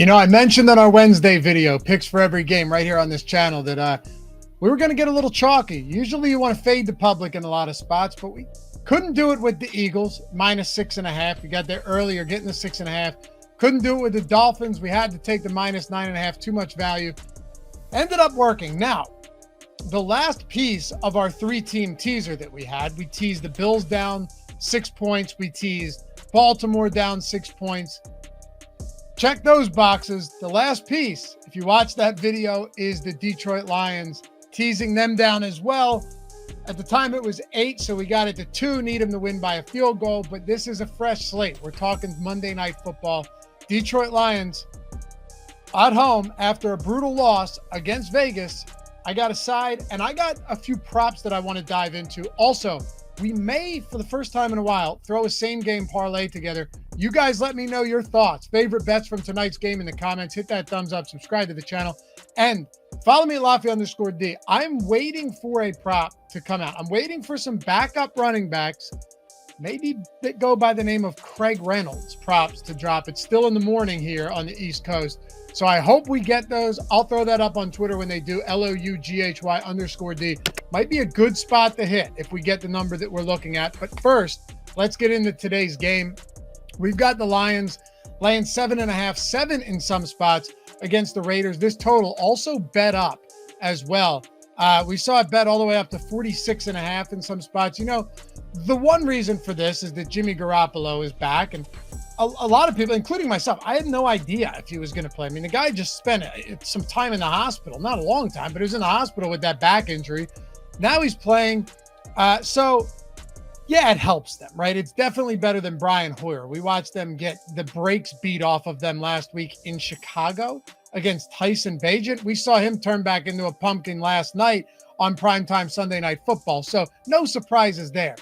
I mentioned on our Wednesday video, picks for every game right here on this channel, that we were going to get a little chalky. Usually you want to fade the public in a lot of spots, but we couldn't do it with the Eagles, -6.5. We got there earlier, getting the 6.5. Couldn't do it with the Dolphins. We had to take the -9.5, too much value. Ended up working. Now, the last piece of our three-team teaser that we had, we teased the Bills down 6 points. We teased Baltimore down 6 points. Check those boxes. The last piece, if you watch that video, is the Detroit Lions, teasing them down as well. At the time, it was 8, so we got it to 2. Need them to win by a field goal, but this is a fresh slate. We're talking Monday Night Football. Detroit Lions at home after a brutal loss against Vegas. I got a side, and I got a few props that I want to dive into. Also, we may, for the first time in a while, throw a same-game parlay together. You guys let me know your thoughts. Favorite bets from tonight's game in the comments. Hit that thumbs up. Subscribe to the channel. And follow me at Loughy_D. I'm waiting for a prop to come out. I'm waiting for some backup running backs, maybe that go by the name of Craig Reynolds, props to drop. It's still in the morning here on the East Coast. So I hope we get those. I'll throw that up on Twitter when they do. LOUGHY_D. Might be a good spot to hit if we get the number that we're looking at. But first, let's get into today's game. We've got the Lions laying 7.5, 7 in some spots against the Raiders. This total also bet up as well. We saw it bet all the way up to 46.5 in some spots. The one reason for this is that Jimmy Garoppolo is back, and a lot of people, including myself, I had no idea if he was going to play. I mean, the guy just spent some time in the hospital, not a long time, but he was in the hospital with that back injury. Now he's playing. So yeah, it helps them, right? It's definitely better than Brian Hoyer. We watched them get the brakes beat off of them last week in Chicago against Tyson Bagent. We saw him turn back into a pumpkin last night on primetime Sunday Night Football. So no surprises there.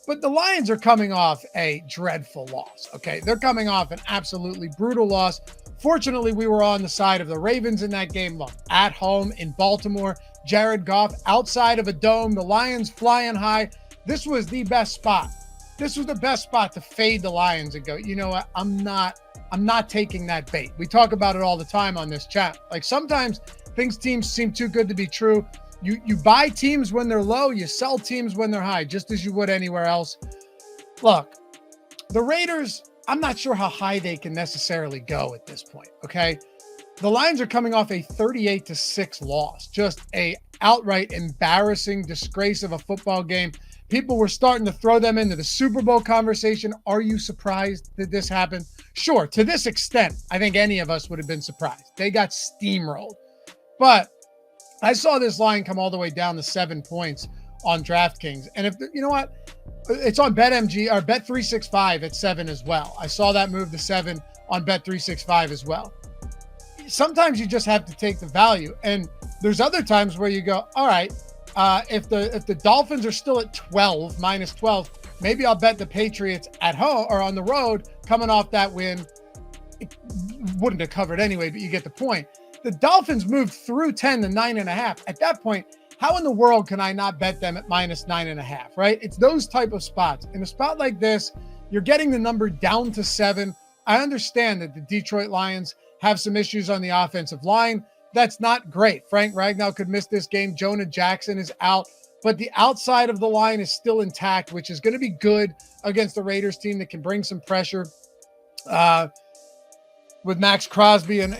But the Lions are coming off a dreadful loss, okay? They're coming off an absolutely brutal loss. Fortunately, we were on the side of the Ravens in that game. Look, at home in Baltimore, Jared Goff outside of a dome, the Lions flying high. This was the best spot. This was the best spot to fade the Lions and go, you know what? I'm not taking that bait. We talk about it all the time on this chat. Like, sometimes teams seem too good to be true. You buy teams when they're low, you sell teams when they're high, just as you would anywhere else. Look, the Raiders, I'm not sure how high they can necessarily go at this point, okay? The Lions are coming off a 38-6 loss, just a outright embarrassing disgrace of a football game. People were starting to throw them into the Super Bowl conversation. Are you surprised that this happened? Sure, to this extent, I think any of us would have been surprised. They got steamrolled. But I saw this line come all the way down to 7 points on DraftKings. And if you know what, it's on BetMG or Bet365 at 7 as well. I saw that move to 7 on Bet365 as well. Sometimes you just have to take the value. And there's other times where you go, all right, if the Dolphins are still at 12, -12, maybe I'll bet the Patriots at home or on the road coming off that win. It wouldn't have covered anyway, but you get the point. The Dolphins moved through 10 to 9.5. At that point, how in the world can I not bet them at -9.5, right? It's those type of spots. In a spot like this, you're getting the number down to 7. I understand that the Detroit Lions have some issues on the offensive line. That's not great. Frank Ragnow could miss this game. Jonah Jackson is out. But the outside of the line is still intact, which is going to be good against the Raiders team that can bring some pressure. With Max Crosby. And,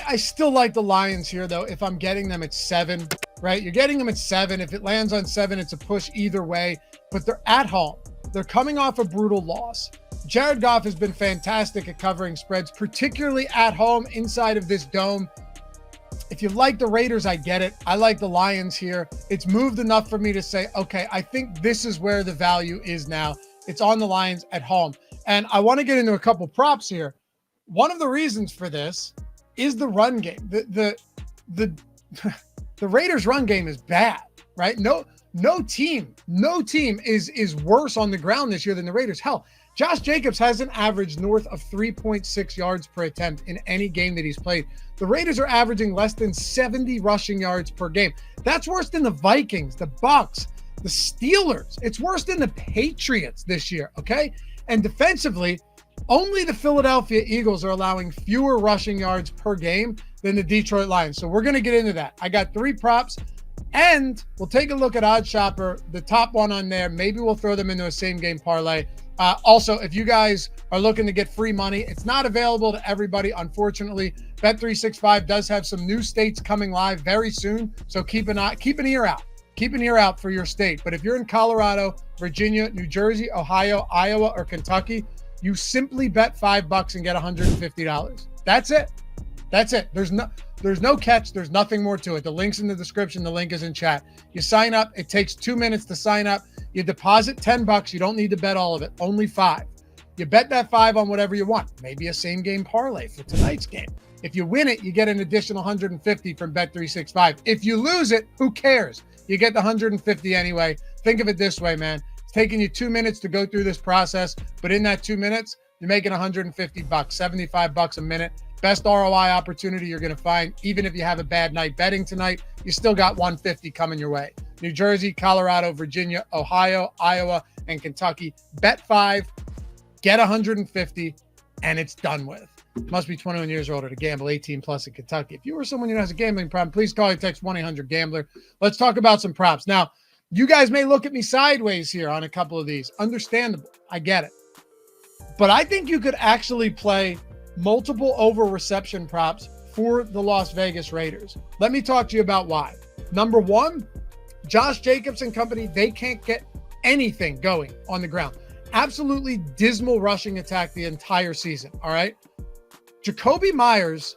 I still like the Lions here, though, if I'm getting them at 7, right? You're getting them at 7. If it lands on 7, it's a push either way. But they're at home. They're coming off a brutal loss. Jared Goff has been fantastic at covering spreads, particularly at home inside of this dome. If you like the Raiders, I get it. I like the Lions here. It's moved enough for me to say, okay, I think this is where the value is now. It's on the Lions at home. And I want to get into a couple props here. One of the reasons for this is the run game. The Raiders' run game is bad, right? No team is worse on the ground this year than the Raiders. Hell, Josh Jacobs hasn't averaged north of 3.6 yards per attempt in any game that he's played. The Raiders are averaging less than 70 rushing yards per game. That's worse than the Vikings, the Bucks, the Steelers. It's worse than the Patriots this year, okay? And defensively, Only the Philadelphia Eagles are allowing fewer rushing yards per game than the Detroit Lions. So we're going to get into that. I got 3 props, and we'll take a look at OddsShopper, the top one on there. Maybe we'll throw them into a same-game parlay. Also, if you guys are looking to get free money, it's not available to everybody, unfortunately. Bet365 does have some new states coming live very soon, so keep an ear out. Keep an ear out for your state. But if you're in Colorado, Virginia, New Jersey, Ohio, Iowa, or Kentucky, you simply bet $5 and get $150. That's it. That's it. There's no catch. There's nothing more to it. The link's in the description. The link is in chat. You sign up. It takes 2 minutes to sign up. You deposit $10. You don't need to bet all of it. Only 5. You bet that 5 on whatever you want. Maybe a same game parlay for tonight's game. If you win it, you get an additional $150 from Bet365. If you lose it, who cares? You get the $150 anyway. Think of it this way, man. It's taking you 2 minutes to go through this process, but in that 2 minutes, you're making $150, $75 a minute. Best ROI opportunity you're going to find. Even if you have a bad night betting tonight, you still got $150 coming your way. New Jersey, Colorado, Virginia, Ohio, Iowa, and Kentucky. Bet 5, get $150, and it's done with. Must be 21 years or older to gamble, 18 plus in Kentucky. If you or someone who has a gambling problem, please call or text 1-800-GAMBLER. Let's talk about some props. Now, you guys may look at me sideways here on a couple of these. Understandable. I get it. But I think you could actually play multiple over reception props for the Las Vegas Raiders. Let me talk to you about why. Number one, Josh Jacobs and company, they can't get anything going on the ground. Absolutely dismal rushing attack the entire season, all right? Jacoby Myers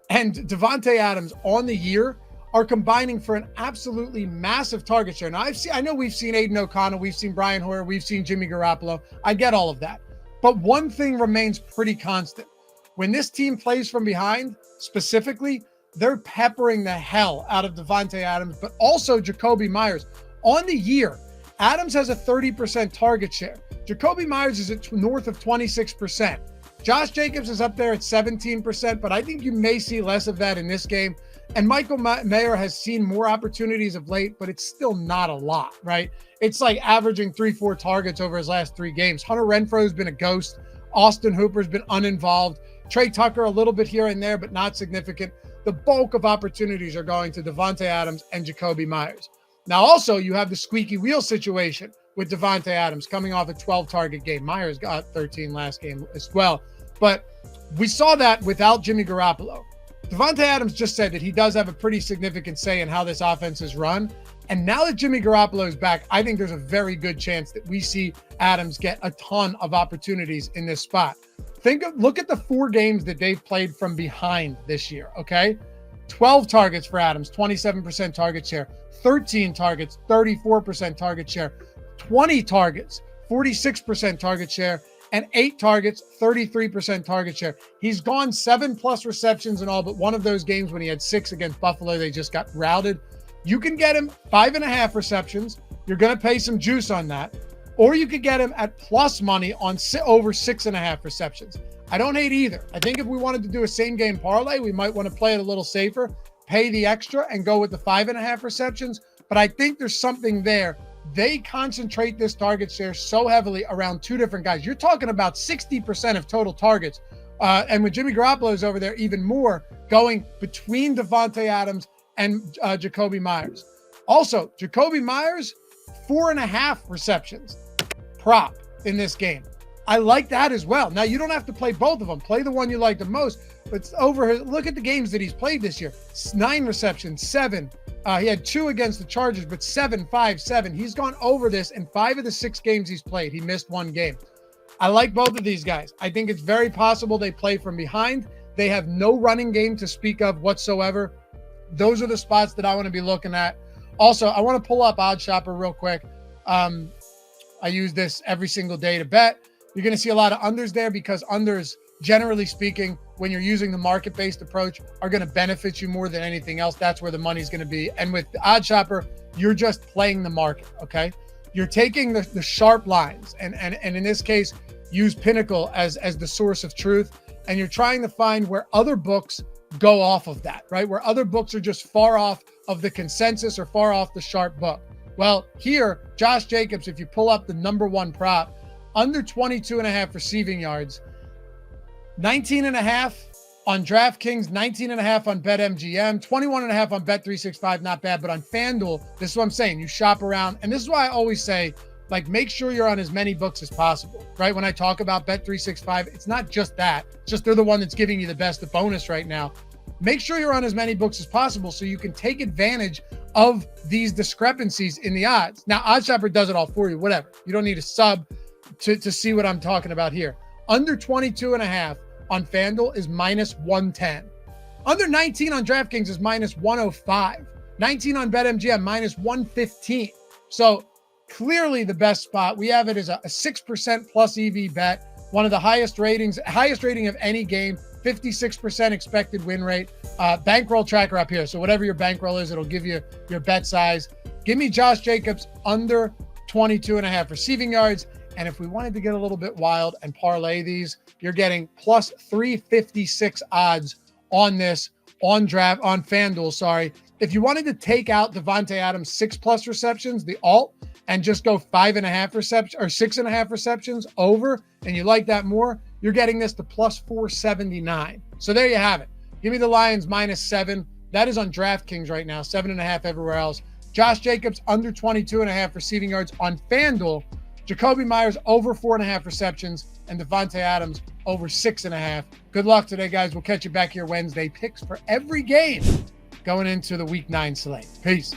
and Davante Adams on the year are combining for an absolutely massive target share. Now, I know we've seen Aiden O'Connell, we've seen Brian Hoyer, we've seen Jimmy Garoppolo. I get all of that. But one thing remains pretty constant. When this team plays from behind, specifically, they're peppering the hell out of Davante Adams, but also Jacoby Myers. On the year, Adams has a 30% target share. Jacoby Myers is at north of 26%. Josh Jacobs is up there at 17%, but I think you may see less of that in this game. And Michael Mayer has seen more opportunities of late, but it's still not a lot, right? It's like averaging 3-4 targets over his last 3 games. Hunter Renfro's been a ghost. Austin Hooper's been uninvolved. Trey Tucker a little bit here and there, but not significant. The bulk of opportunities are going to Davante Adams and Jacoby Myers. Now, also, you have the squeaky wheel situation with Davante Adams coming off a 12-target game. Myers got 13 last game as well. But we saw that without Jimmy Garoppolo. Davante Adams just said that he does have a pretty significant say in how this offense is run. And now that Jimmy Garoppolo is back, I think there's a very good chance that we see Adams get a ton of opportunities in this spot. Look at the 4 games that they've played from behind this year, okay? 12 targets for Adams, 27% target share. 13 targets, 34% target share. 20 targets, 46% target share. And 8 targets, 33% target share. He's gone 7+ receptions in all but one of those games when he had 6 against Buffalo. They just got routed. You can get him 5.5 receptions. You're going to pay some juice on that. Or you could get him at plus money on over 6.5 receptions. I don't hate either. I think if we wanted to do a same game parlay, we might want to play it a little safer, pay the extra and go with the 5.5 receptions. But I think there's something there. They concentrate this target share so heavily around 2 different guys. You're talking about 60% of total targets. And with Jimmy Garoppolo's over there, even more going between Davante Adams and Jacoby Myers. Also, Jacoby Myers, 4.5 receptions prop in this game. I like that as well. Now, you don't have to play both of them. Play the one you like the most. But look at the games that he's played this year. 9 receptions, 7. He had 2 against the Chargers, but 7, 5, 7. He's gone over this in 5 of the 6 games he's played. He missed 1 game. I like both of these guys. I think it's very possible they play from behind. They have no running game to speak of whatsoever. Those are the spots that I want to be looking at. Also, I want to pull up OddsShopper real quick. I use this every single day to bet. You're going to see a lot of unders there because unders, generally speaking, when you're using the market-based approach, are going to benefit you more than anything else. That's where the money's going to be. And with OddsShopper, you're just playing the market, okay? You're taking the sharp lines, and in this case, use Pinnacle as the source of truth, and you're trying to find where other books go off of that, right? Where other books are just far off of the consensus or far off the sharp book. Well, here, Josh Jacobs, if you pull up the number 1 prop, under 22.5 receiving yards, 19.5 on DraftKings, 19.5 on BetMGM, 21.5 on Bet365, not bad. But on FanDuel, this is what I'm saying. You shop around, and this is why I always say, like, make sure you're on as many books as possible, right? When I talk about Bet365, it's not just that. It's just they're the one that's giving you the best bonus right now. Make sure you're on as many books as possible so you can take advantage of these discrepancies in the odds. Now, OddsShopper does it all for you, whatever. You don't need a sub to see what I'm talking about here. Under 22.5 on FanDuel is minus 110. Under 19 on DraftKings is minus 105. 19 on BetMGM, minus 115. So clearly the best spot. We have it as a 6% plus EV bet, one of the highest rating of any game, 56% expected win rate. Bankroll tracker up here. So whatever your bankroll is, it'll give you your bet size. Give me Josh Jacobs under 22.5 receiving yards. And if we wanted to get a little bit wild and parlay these, you're getting plus 356 odds on this on FanDuel. Sorry. If you wanted to take out Devontae Adams 6+ receptions, the alt, and just go 5.5 receptions or 6.5 receptions over, and you like that more, you're getting this to plus 479. So there you have it. Give me the Lions -7. That is on DraftKings right now, 7.5 everywhere else. Josh Jacobs under 22.5 receiving yards on FanDuel. Jacoby Myers over 4.5 receptions, and Devontae Adams over 6.5. Good luck today, guys. We'll catch you back here Wednesday. Picks for every game going into the Week 9 slate. Peace.